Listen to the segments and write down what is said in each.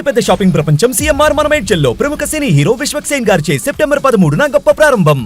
పెద్ద షాపింగ్ ప్రపంచం సిఎంఆర్ మన మేడ్చల్లో ప్రముఖ సినీ హీరో విశ్వక్ సేన్ గారిచే సెప్టెంబర్ 13న గొప్ప ప్రారంభం.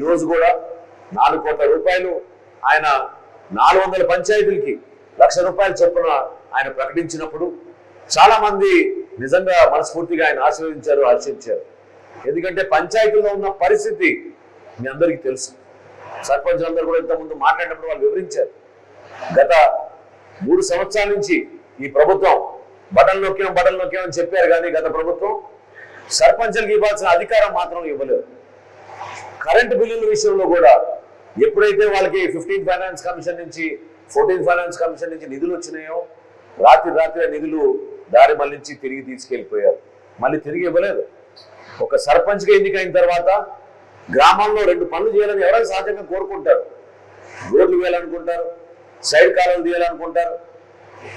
రోజు కూడా 4 కోట్ల రూపాయలు ఆయన 400 పంచాయతీలకి ₹1,00,000 చొప్పున ఆయన ప్రకటించినప్పుడు చాలా మంది నిజంగా మనస్ఫూర్తిగా ఆయన ఆశీర్వదించారు, హర్షించారు. ఎందుకంటే పంచాయతీలో ఉన్న పరిస్థితి మీ అందరికీ తెలుసు. సర్పంచులందరూ కూడా ఇంతకుముందు మాట్లాడినప్పుడు వాళ్ళు వివరించారు. గత 3 సంవత్సరాల నుంచి ఈ ప్రభుత్వం బటన్ నొక్కామని చెప్పారు, కానీ గత ప్రభుత్వం సర్పంచులకు ఇవ్వాల్సిన అధికారం మాత్రం ఇవ్వలేదు. కరెంటు బిల్లుల విషయంలో కూడా ఎప్పుడైతే వాళ్ళకి 15 ఫైనాన్స్ కమిషన్ నుంచి 14 ఫైనాన్స్ కమిషన్ నుంచి నిధులు వచ్చినాయో రాత్రి నిధులు దారి మళ్లించి తిరిగి తీసుకెళ్లిపోయారు. మళ్ళీ తిరిగి ఇవ్వలేదు. ఒక సర్పంచ్గా ఎన్నికైన తర్వాత గ్రామాల్లో 2 పనులు చేయాలని ఎవరైనా సహజంగా కోరుకుంటారు. రోడ్లు వేయాలనుకుంటారు, సైడ్ కాలువలు తీయాలనుకుంటారు.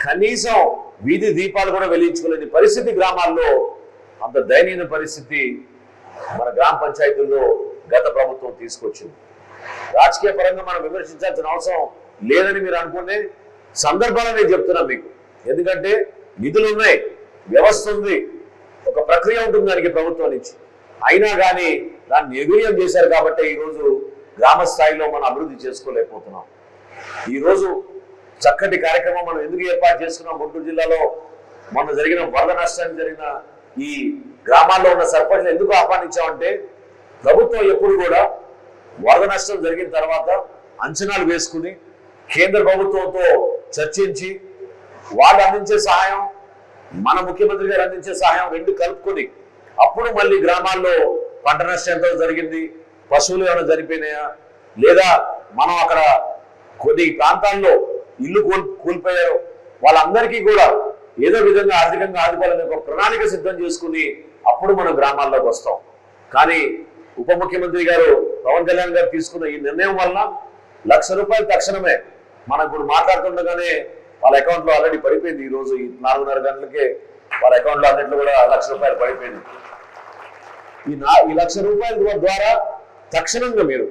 కనీసం వీధి దీపాలు కూడా వెలిగించుకోలేని పరిస్థితి గ్రామాల్లో, అంత దయనీయ పరిస్థితి మన గ్రామ పంచాయతీల్లో గత ప్రభుత్వం తీసుకొచ్చింది. రాజకీయ పరంగా మనం విమర్శించాల్సిన అవసరం లేదని మీరు అనుకునే సందర్భాలు నేను చెప్తున్నాను మీకు. ఎందుకంటే నిధులు ఉన్నాయి, వ్యవస్థ ఉంది, ఒక ప్రక్రియ ఉంటుంది దానికి ప్రభుత్వం నుంచి. అయినా కానీ దాన్ని నిర్వీర్యం చేశారు కాబట్టి ఈరోజు గ్రామ స్థాయిలో మనం అభివృద్ధి చేసుకోలేకపోతున్నాం. ఈరోజు చక్కటి కార్యక్రమం మనం ఎందుకు ఏర్పాటు చేసుకున్నాం? గుంటూరు జిల్లాలో మొన్న జరిగిన వరద నష్టానికి జరిగిన ఈ గ్రామాల్లో ఉన్న సర్పంచ్లు ఎందుకు ఆహ్వానించామంటే, ప్రభుత్వం ఎప్పుడు కూడా వరద నష్టం జరిగిన తర్వాత అంచనాలు వేసుకుని కేంద్ర ప్రభుత్వంతో చర్చించి వాళ్ళు అందించే సహాయం, మన ముఖ్యమంత్రి గారు అందించే సహాయం 2 కలుపుకొని అప్పుడు మళ్ళీ గ్రామాల్లో పంట నష్టం ఎంత జరిగింది, పశువులు ఏమైనా చనిపోయినాయా, లేదా మనం అక్కడ కొన్ని ప్రాంతాల్లో ఇల్లు కూలిపోయారు, వాళ్ళందరికీ కూడా ఏదో విధంగా ఆర్థికంగా ఆదుకోవాలని ఒక ప్రణాళిక సిద్ధం చేసుకుని అప్పుడు మనం గ్రామాల్లోకి వస్తాం. కానీ ఉప ముఖ్యమంత్రి గారు పవన్ కళ్యాణ్ గారు తీసుకున్న ఈ నిర్ణయం వలన ₹1,00,000 తక్షణమే మనం ఇప్పుడు మాట్లాడుతుండగానే వాళ్ళ అకౌంట్లో ఆల్రెడీ పడిపోయింది. ఈ రోజు 4:30 గంటలకే వాళ్ళ అకౌంట్లో అన్నింటిలో కూడా ₹1,00,000 పడిపోయింది. ఈ ₹1,00,000 ద్వారా తక్షణంగా మీరు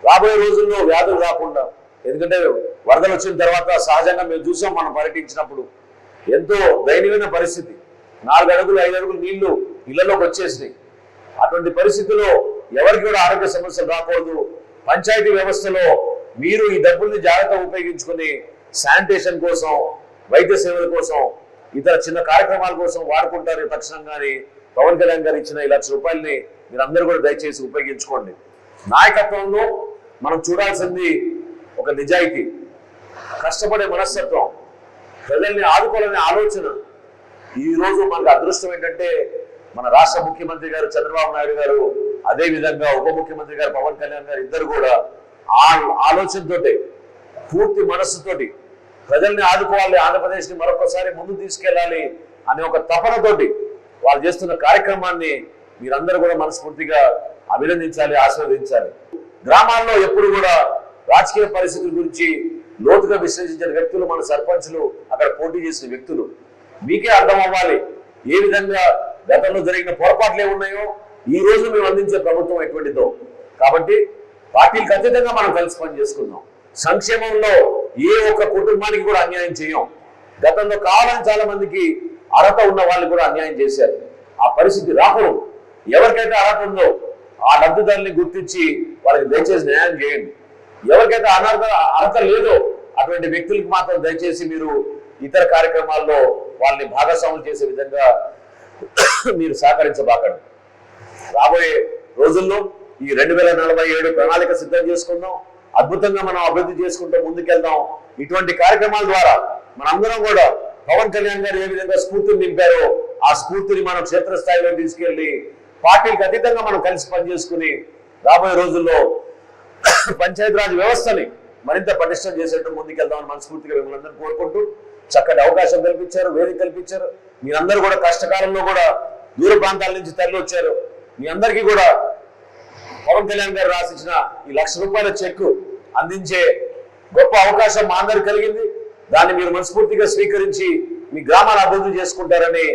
రాబోయే రోజుల్లో వ్యాధులు రాకుండా, ఎందుకంటే వరదలు వచ్చిన తర్వాత సహజంగా మేము చూసాం, మనం పర్యటించినప్పుడు ఎంతో దయనీయమైన పరిస్థితి. 4 అడుగులు 5 అడుగులు నీళ్లు ఇళ్లలోకి వచ్చేసినాయి. అటువంటి పరిస్థితుల్లో ఎవరికి కూడా ఆరోగ్య సమస్యలు రాకూడదు. పంచాయతీ వ్యవస్థలో మీరు ఈ డబ్బుల్ని జాగ్రత్తగా ఉపయోగించుకుని శానిటేషన్ కోసం, వైద్య సేవల కోసం, ఇతర చిన్న కార్యక్రమాల కోసం వాడుకుంటారు. తక్షణంగానే పవన్ కళ్యాణ్ గారు ఇచ్చిన ₹1,00,000 మీరు అందరూ కూడా దయచేసి ఉపయోగించుకోండి. నాయకత్వంలో మనం చూడాల్సింది ఒక నిజాయితీ, కష్టపడే మనస్తత్వం, ప్రజల్ని ఆదుకోవాలనే ఆలోచన. ఈ రోజు మనకు అదృష్టం ఏంటంటే మన రాష్ట్ర ముఖ్యమంత్రి గారు చంద్రబాబు నాయుడు గారు, అదే విధంగా ఉప ముఖ్యమంత్రి గారు పవన్ కళ్యాణ్ గారు ఇద్దరు కూడా ఆ ఆలోచనతోటి, పూర్తి మనస్సుతోటి ప్రజల్ని ఆదుకోవాలి, ఆంధ్రప్రదేశ్ని మరొకసారి ముందు తీసుకెళ్లాలి అనే ఒక తపనతోటి వాళ్ళు చేస్తున్న కార్యక్రమాన్ని మీరందరూ కూడా మనస్ఫూర్తిగా అభినందించాలి, ఆశీర్వదించాలి. గ్రామాల్లో ఎప్పుడు కూడా రాజకీయ పరిస్థితుల గురించి లోతుగా విశ్లేషించిన వ్యక్తులు మన సర్పంచులు, అక్కడ పోటీ చేసిన వ్యక్తులు. మీకే అర్థం అవ్వాలి ఏ విధంగా గతంలో జరిగిన పొరపాట్లు ఏమున్నాయో, ఈ రోజు మేము అందించే ప్రభుత్వం ఎటువంటిదో. కాబట్టి పార్టీలకు అతీతంగా మనం కలిసి పని చేసుకుందాం. సంక్షేమంలో ఏ ఒక్క కుటుంబానికి కూడా అన్యాయం చేయం. గతంలో కావాలని చాలా మందికి అర్హత ఉన్న వాళ్ళు కూడా అన్యాయం చేశారు. ఆ పరిస్థితి రాకూడదు. ఎవరికైతే అర్హత ఉందో ఆ లబ్ధిదారుని గుర్తించి వాళ్ళకి దయచేసి న్యాయం చేయండి. ఎవరికైతే అర్హత లేదో అటువంటి వ్యక్తులకు మాత్రం దయచేసి మీరు ఇతర కార్యక్రమాల్లో వాళ్ళని భాగస్వాములు చేసే విధంగా మీరు సహకరించబాకండి. రాబోయే రోజుల్లో ఈ 2047 ప్రణాళిక సిద్ధం చేసుకుందాం. అద్భుతంగా మనం అభివృద్ధి చేసుకుంటూ ముందుకెళ్దాం. ఇటువంటి కార్యక్రమాల ద్వారా మనందరం కూడా పవన్ కళ్యాణ్ గారు ఏ విధంగా స్ఫూర్తిని నింపారో ఆ స్ఫూర్తిని మనం క్షేత్రస్థాయిలో తీసుకెళ్లి పార్టీలకు అతీతంగా మనం కలిసి పనిచేసుకుని రాబోయే రోజుల్లో పంచాయతీరాజ్ వ్యవస్థని మరింత పటిష్టం చేసేట్టు ముందుకెళ్దామని మనస్ఫూర్తిగా మిమ్మల్ని అందరూ కోరుకుంటూ చక్కటి అవకాశం కల్పించారు, వేదిక కల్పించారు. మీరందరూ కూడా కష్టకాలంలో కూడా దూర ప్రాంతాల నుంచి తరలి వచ్చారు. మీ అందరికీ కూడా పవన్ కళ్యాణ్ గారు రాసిచ్చిన ఈ ₹1,00,000 చెక్ అందించే గొప్ప అవకాశం మా అందరికి కలిగింది. దాన్ని మీరు మనస్ఫూర్తిగా స్వీకరించి మీ గ్రామాన్ని అభివృద్ధి చేసుకుంటారని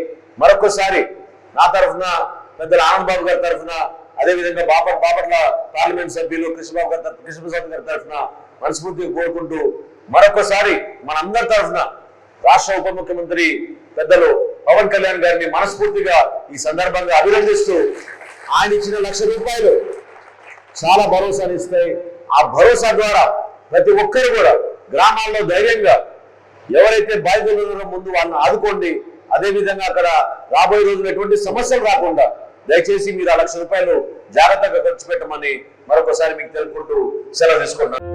మరొకసారి నా తరఫున, పెద్దల ఆనంద్ బాబు గారి తరఫున, అదేవిధంగా బాపట్ల పార్లమెంట్ సభ్యులు కృష్ణప్రసాద్ గారి తరఫున మనస్ఫూర్తిగా కోరుకుంటూ మరొకసారి మనందరి తరఫున రాష్ట్ర ఉప ముఖ్యమంత్రి పెద్దలు పవన్ కళ్యాణ్ గారిని మనస్ఫూర్తిగా ఈ సందర్భంగా అభినందిస్తూ ఆయన ఇచ్చిన ₹1,00,000 చాలా భరోసాని ఇస్తాయి. ఆ భరోసా ద్వారా ప్రతి ఒక్కరు కూడా గ్రామాల్లో ధైర్యంగా ఎవరైతే బాధితులు ఉన్నారో ముందు వాళ్ళని ఆదుకోండి. అదేవిధంగా అక్కడ రాబోయే రోజులు ఎటువంటి సమస్యలు రాకుండా దయచేసి మీరు ఆ ₹1,00,000 జాగ్రత్తగా ఖర్చు పెట్టమని మరొకసారి మీకు తెలుపుకుంటూ సెలవు తీసుకుంటున్నాను.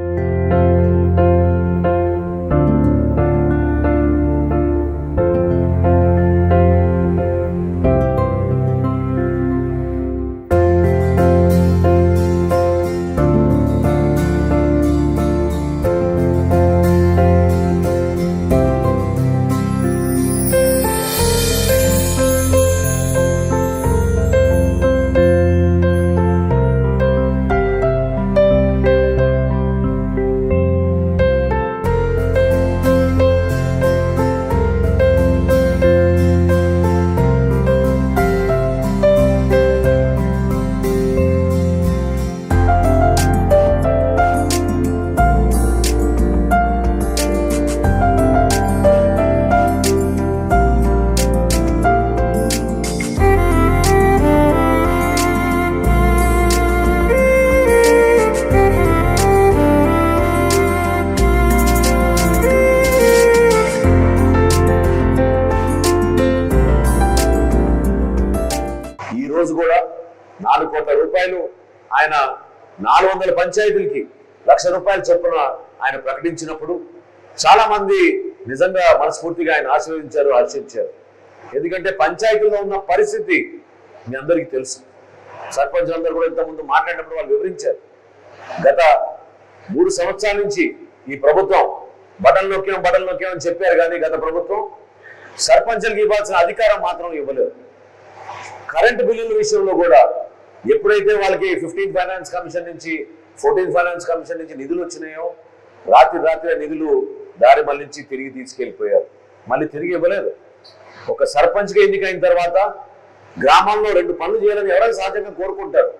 కూడా ₹4 కోట్ల ఆయన 400 పంచాయతీలకి ₹1,00,000 చొప్పున ఆయన ప్రకటించినప్పుడు చాలా మంది నిజంగా మనస్ఫూర్తిగా ఆయన ఆశీర్వదించారు, హర్షించారు. ఎందుకంటే పంచాయతీలో ఉన్న పరిస్థితి మీ అందరికీ తెలుసు. సర్పంచ్ అందరూ కూడా ఇంతకుముందు మాట్లాడినప్పుడు వాళ్ళు వివరించారు. గత 3 సంవత్సరాల నుంచి ఈ ప్రభుత్వం బటన్ నొక్కాం అని చెప్పారు, కానీ గత ప్రభుత్వం సర్పంచులకు ఇవ్వాల్సిన అధికారం మాత్రం ఇవ్వలేదు. కరెంటు బిల్లుల విషయంలో కూడా ఎప్పుడైతే వాళ్ళకి 15th ఫైనాన్స్ కమిషన్ నుంచి 14th ఫైనాన్స్ కమిషన్ నుంచి నిధులు వచ్చినాయో రాత్రి నిధులు దారి మళ్లించి తిరిగి తీసుకెళ్లిపోయారు. మళ్ళీ తిరిగి ఇవ్వలేదు. ఒక సర్పంచ్గా ఎన్నికైన తర్వాత గ్రామాల్లో 2 పనులు చేయాలని ఎవరైనా సహజంగా కోరుకుంటారు.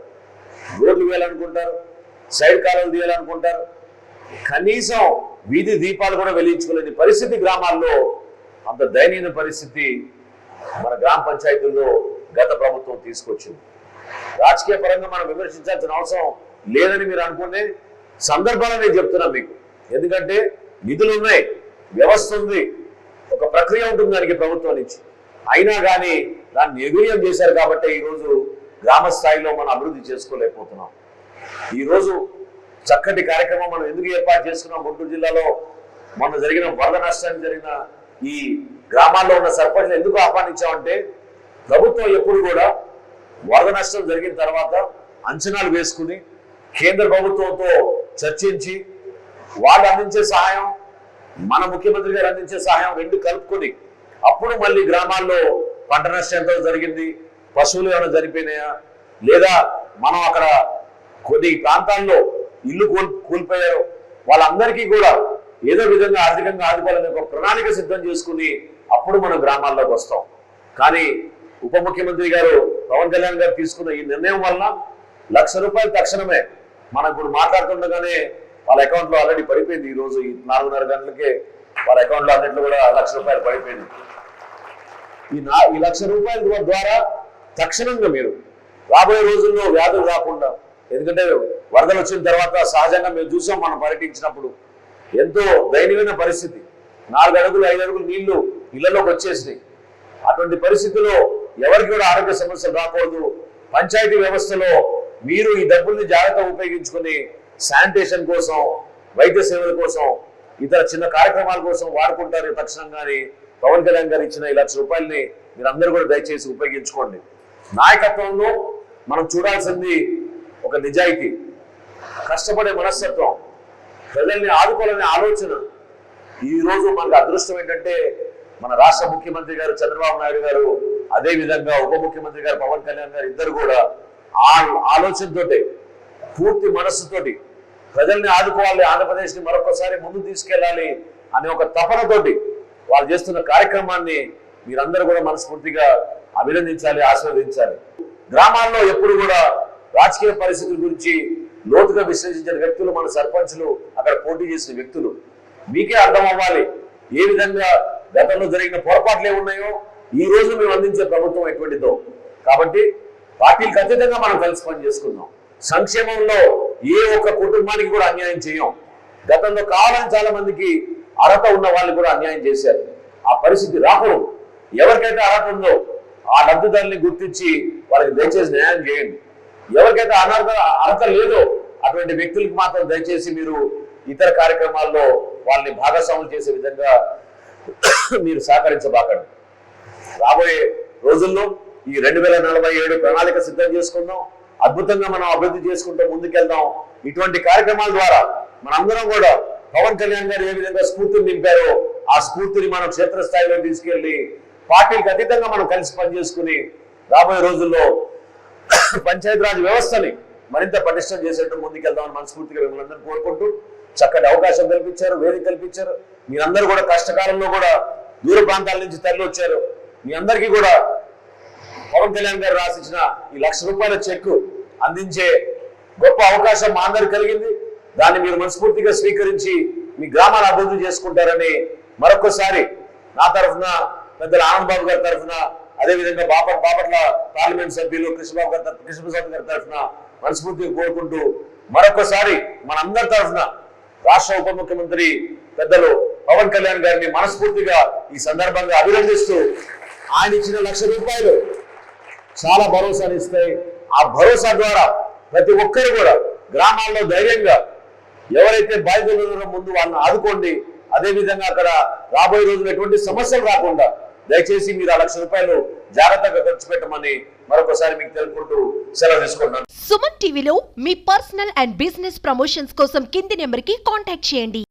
రోడ్లు వేయాలనుకుంటారు, సైడ్ కాలువలు తీయాలనుకుంటారు. కనీసం వీధి దీపాలు కూడా వెలిగించుకోలేని పరిస్థితి గ్రామాల్లో, అంత దయనీయ పరిస్థితి మన గ్రామ పంచాయతీల్లో గత ప్రభుత్వం తీసుకొచ్చింది. రాజకీయ పరంగా మనం విమర్శించాల్సిన అవసరం లేదని మీరు అనుకునే సందర్భాలు నేను చెప్తున్నా మీకు. ఎందుకంటే నిధులు ఉన్నాయి, వ్యవస్థ ఉంది, ఒక ప్రక్రియ ఉంటుంది దానికి ప్రభుత్వం నుంచి. అయినా కానీ దాన్ని నిర్వీర్యం చేశారు కాబట్టి ఈరోజు గ్రామ స్థాయిలో మనం అభివృద్ధి చేసుకోలేకపోతున్నాం. ఈరోజు చక్కటి కార్యక్రమం మనం ఎందుకు ఏర్పాటు చేసుకున్నాం? గుంటూరు జిల్లాలో మొన్న జరిగిన వరద నష్టానికి జరిగిన ఈ గ్రామాల్లో ఉన్న సర్పంచ్లు ఎందుకు ఆహ్వానించామంటే, ప్రభుత్వం ఎప్పుడు కూడా వరద నష్టం జరిగిన తర్వాత అంచనాలు వేసుకుని కేంద్ర ప్రభుత్వంతో చర్చించి వాళ్ళు అందించే సహాయం, మన ముఖ్యమంత్రి గారు అందించే సహాయం 2 కలుపుకొని అప్పుడు మళ్ళీ గ్రామాల్లో పంట నష్టం ఎంతో జరిగింది, పశువులు ఏమైనా చనిపోయినాయా, లేదా మనం అక్కడ కొన్ని ప్రాంతాల్లో ఇల్లు కూలిపోయారు, వాళ్ళందరికీ కూడా ఏదో విధంగా ఆర్థికంగా ఆదుకోవాలని ఒక ప్రణాళిక సిద్ధం చేసుకుని అప్పుడు మనం గ్రామాల్లోకి వస్తాం. కానీ ఉప ముఖ్యమంత్రి గారు పవన్ కళ్యాణ్ గారు తీసుకున్న ఈ నిర్ణయం వల్ల ₹1,00,000 తక్షణమే మనం ఇప్పుడు మాట్లాడుతుండగానే వాళ్ళ అకౌంట్లో ఆల్రెడీ పడిపోయింది. ఈ రోజు 4:30 గంటలకే వాళ్ళ అకౌంట్లో అన్నింటిలో కూడా ₹1,00,000 పడిపోయింది. ఈ ₹1,00,000 ద్వారా తక్షణంగా మీరు రాబోయే రోజుల్లో వ్యాధులు రాకుండా, ఎందుకంటే వరదలు వచ్చిన తర్వాత సహజంగా మేము చూసాం, మనం పర్యటించినప్పుడు ఎంతో దయనీయమైన పరిస్థితి. 4 అడుగులు 5 అడుగులు నీళ్లు ఇళ్లలోకి వచ్చేసినాయి. అటువంటి పరిస్థితుల్లో ఎవరికి కూడా ఆరోగ్య సమస్యలు రాకూడదు. పంచాయతీ వ్యవస్థలో మీరు ఈ డబ్బుల్ని జాగ్రత్తగా ఉపయోగించుకుని శానిటేషన్ కోసం, వైద్య సేవల కోసం, ఇతర చిన్న కార్యక్రమాల కోసం వాడుకుంటారు తక్షణంగానే పవన్ కళ్యాణ్ గారు ఇచ్చిన 1 లక్ష రూపాయలని మీరు అందరూ కూడా దయచేసి ఉపయోగించుకోండి. నాయకత్వంలో మనం చూడాల్సింది ఒక నిజాయితీ, కష్టపడే మనస్తత్వం, ప్రజల్ని ఆదుకోవాలనే ఆలోచన. ఈ రోజు మనకు అదృష్టం ఏంటంటే మన రాష్ట్ర ముఖ్యమంత్రి గారు చంద్రబాబు నాయుడు గారు, అదే విధంగా ఉప ముఖ్యమంత్రి గారు పవన్ కళ్యాణ్ గారు ఇద్దరు కూడా ఆ ఆలోచనతోటి, పూర్తి మనస్సుతోటి ప్రజల్ని ఆదుకోవాలి, ఆంధ్రప్రదేశ్ ని మరొకసారి ముందుకు తీసుకెళ్లాలి అనే ఒక తపనతోటి వాళ్ళు చేస్తున్న కార్యక్రమాన్ని మీరందరూ కూడా మనస్ఫూర్తిగా అభినందించాలి, ఆశీర్వదించాలి. గ్రామాల్లో ఎప్పుడు కూడా రాజకీయ పరిస్థితుల గురించి లోతుగా విశ్లేషించిన వ్యక్తులు మన సర్పంచులు, అక్కడ పోటీ చేసిన వ్యక్తులు. మీకే అర్థం అవ్వాలి ఏ విధంగా గతంలో జరిగిన పొరపాట్లు ఏమున్నాయో ఈ రోజు మేము అందించే ప్రభుత్వం ఎటువంటిదో. కాబట్టి పార్టీలకు అతీతంగా మనం కలిసి పని చేసుకుందాం. సంక్షేమంలో ఏ ఒక్క కుటుంబానికి కూడా అన్యాయం చేయం. గతంలో కావాలని చాలా మందికి అర్హత ఉన్న వాళ్ళు కూడా అన్యాయం చేశారు. ఆ పరిస్థితి రాకూడదు. ఎవరికైతే అర్హత ఉందో ఆ లబ్ధిదారుని గుర్తించి వాళ్ళకి దయచేసి న్యాయం చేయండి. ఎవరికైతే అర్హత లేదో అటువంటి వ్యక్తులకు మాత్రం దయచేసి మీరు ఇతర కార్యక్రమాల్లో వాళ్ళని భాగస్వాములు చేసే విధంగా మీరు సహకరించబాకండి. రాబోయే రోజుల్లో ఈ 2047 ప్రణాళిక సిద్ధం చేసుకుందాం. అద్భుతంగా మనం అభివృద్ధి చేసుకుంటూ ముందుకెళ్దాం. ఇటువంటి కార్యక్రమాల ద్వారా మనందరం కూడా పవన్ కళ్యాణ్ గారు ఏ విధంగా స్ఫూర్తిని నింపారో ఆ స్ఫూర్తిని మనం క్షేత్రస్థాయిలో తీసుకెళ్లి పార్టీలకు అతీతంగా మనం కలిసి పనిచేసుకుని రాబోయే రోజుల్లో పంచాయతీరాజ్ వ్యవస్థని మరింత పటిష్టం చేసేట్టు ముందుకెళ్దామని మనస్ఫూర్తిగా మిమ్మల్ని అందరూ కోరుకుంటూ చక్కటి అవకాశం కల్పించారు, వేదిక కల్పించారు. మీరందరూ కూడా కష్టకాలంలో కూడా దూర ప్రాంతాల నుంచి తరలి వచ్చారు. మీ అందరికీ కూడా పవన్ కళ్యాణ్ గారు రాసిచ్చిన ఈ 1 లక్ష రూపాయల చెక్ అందించే గొప్ప అవకాశం మా అందరికి కలిగింది. దాన్ని మీరు మనస్ఫూర్తిగా స్వీకరించి మీ గ్రామాన్ని అభివృద్ధి చేసుకుంటారని మరొకసారి నా తరఫున, పెద్దల ఆనంద్ బాబు గారి తరఫున, అదేవిధంగా బాపట్ల పార్లమెంట్ సభ్యులు కృష్ణప్రసాద్ గారి తరఫున మనస్ఫూర్తిగా కోరుకుంటూ మరొకసారి మనందరి తరఫున రాష్ట్ర ఉప ముఖ్యమంత్రి పెద్దలు పవన్ కళ్యాణ్ గారిని మనస్ఫూర్తిగా ఈ సందర్భంగా అభినందిస్తూ ఆయన ఇచ్చిన 1 లక్ష రూపాయలు చాలా భరోసాని ఇస్తాయి. ఆ భరోసా ద్వారా ప్రతి ఒక్కరు కూడా గ్రామాల్లో ధైర్యంగా ఎవరైతే బాధితులు ఉన్నారో ముందు వాళ్ళని ఆదుకోండి. అదేవిధంగా అక్కడ రాబోయే రోజులు ఎటువంటి సమస్యలు రాకుండా దయచేసి మీరు ఆ 1 లక్ష రూపాయలు జాగ్రత్తగా ఖర్చు పెట్టమని మరొకసారి మీకు తెలుపుకుంటూ సెలవు తీసుకుంటున్నాను. సుమన్ టీవీలో మీ పర్సనల్ అండ్ బిజినెస్ ప్రమోషన్స్ కోసం కింది నెంబర్కి కాంటాక్ట్ చేయండి.